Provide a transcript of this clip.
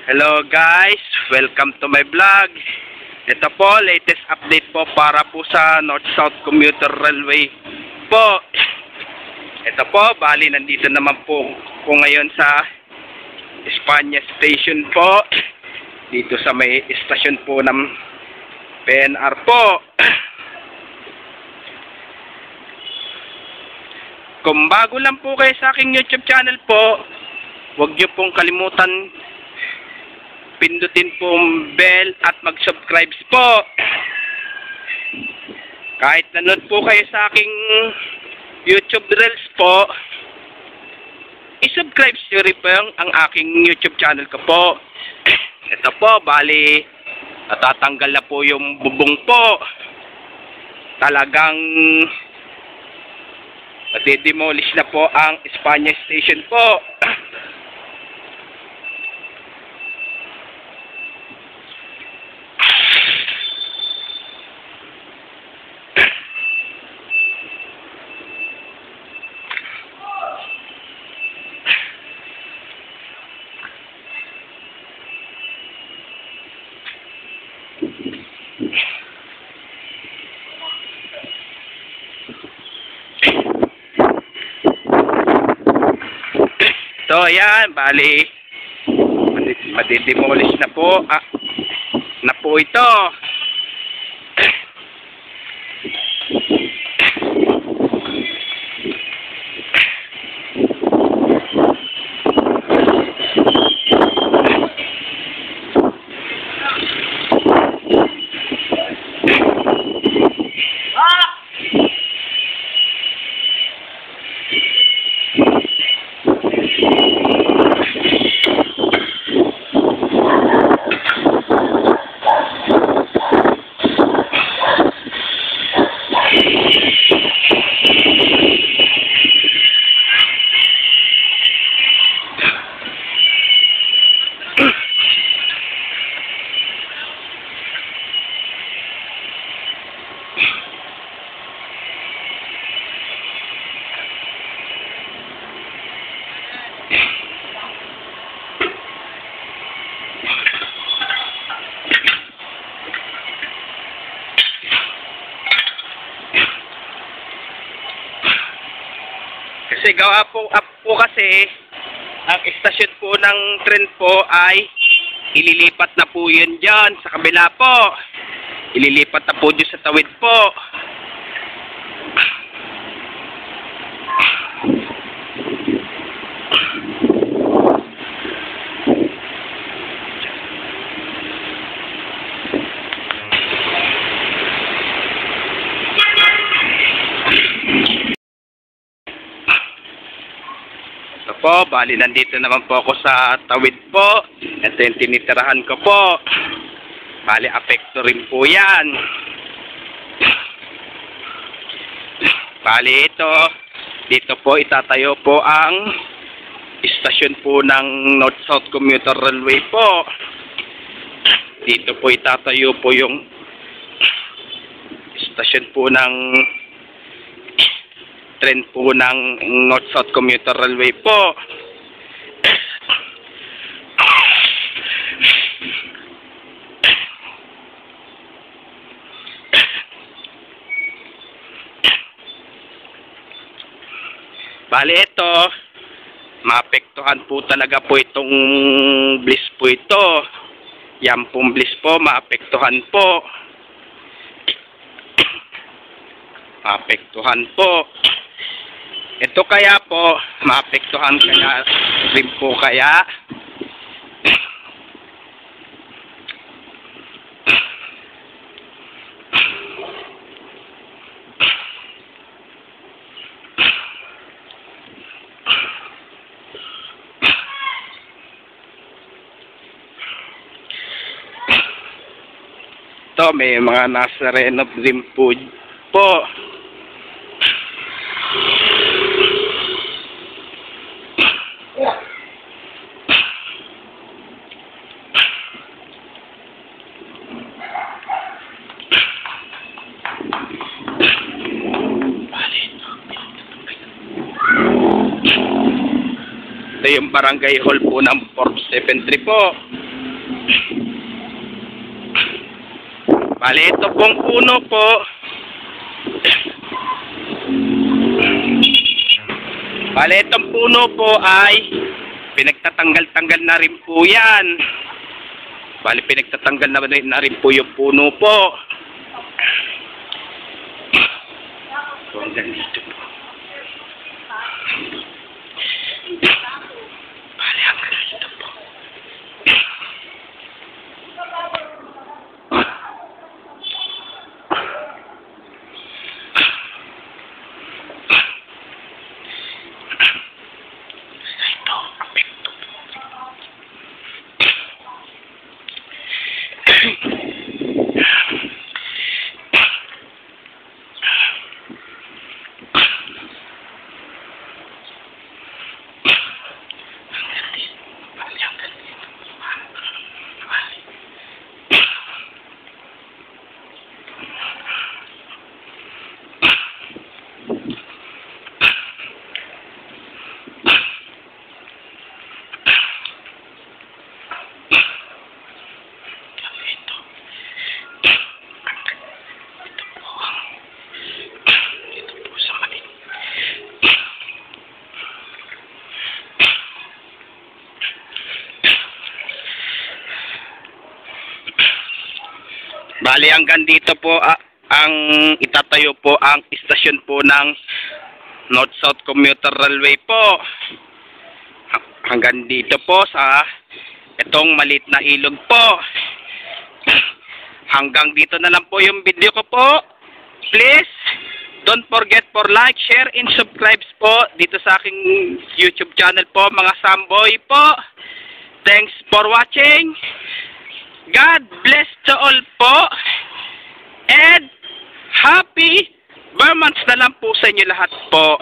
Hello guys, welcome to my vlog. Ito po, latest update po para po sa North-South Commuter Railway po. Ito po, bali nandito naman po ngayon sa Espanya Station po. Dito sa may estasyon po ng PNR po. Kung bago lang po kayo sa aking YouTube channel po, huwag niyo pong kalimutan pindutin pong bell at mag-subscribe po. Kahit nanood po kayo sa aking YouTube reels po, i-subscribe nyo rin po ang aking YouTube channel ko po. Ito po, bali natatanggal na po yung bubong po. Talagang mati-demolish na po ang Espanya Station po. So, ayan, bali, madi-demolish na po, ito. Kasi gawa po kasi ang istasyon po ng tren po ay ililipat na po yun dyan sa kabila po. Ililipat na po dyan sa tawid po. Po, bali nandito naman po ako sa tawid po. Ito yung tinitirahan ko po. Bali apekto rin po yan. Bali ito, dito po itatayo po ang istasyon po ng North-South Commuter Railway po. Dito po itatayo po yung istasyon po ng tren po ng North-South Commuter Railway po. Bali ito, maapektuhan po talaga po itong bliss po ito. Yan pong bliss po, maapektuhan po. Maapektuhan po. Ito kaya po, maapektuhan kaya rin po kaya. Ito, may mga nasa renov din po. Ito yung barangay hall po ng 473 po. Bale, ito pong puno po. Bale, itong puno po ay pinagtatanggal-tanggal na rin po yan. Bale, pinagtatanggal na rin po yung puno po. So, hanggang dito po. Bale, hanggang dito po. Bali, hanggang dito po ang itatayo po ang istasyon po ng North-South Commuter Railway po. Hanggang dito po sa itong maliit na ilog po. Hanggang dito na lang po yung video ko po. Please, don't forget for like, share, and subscribe po dito sa aking YouTube channel po, mga Samboy po. Thanks for watching. God bless to all po. And happy Vermonts na lang po sa inyo lahat po.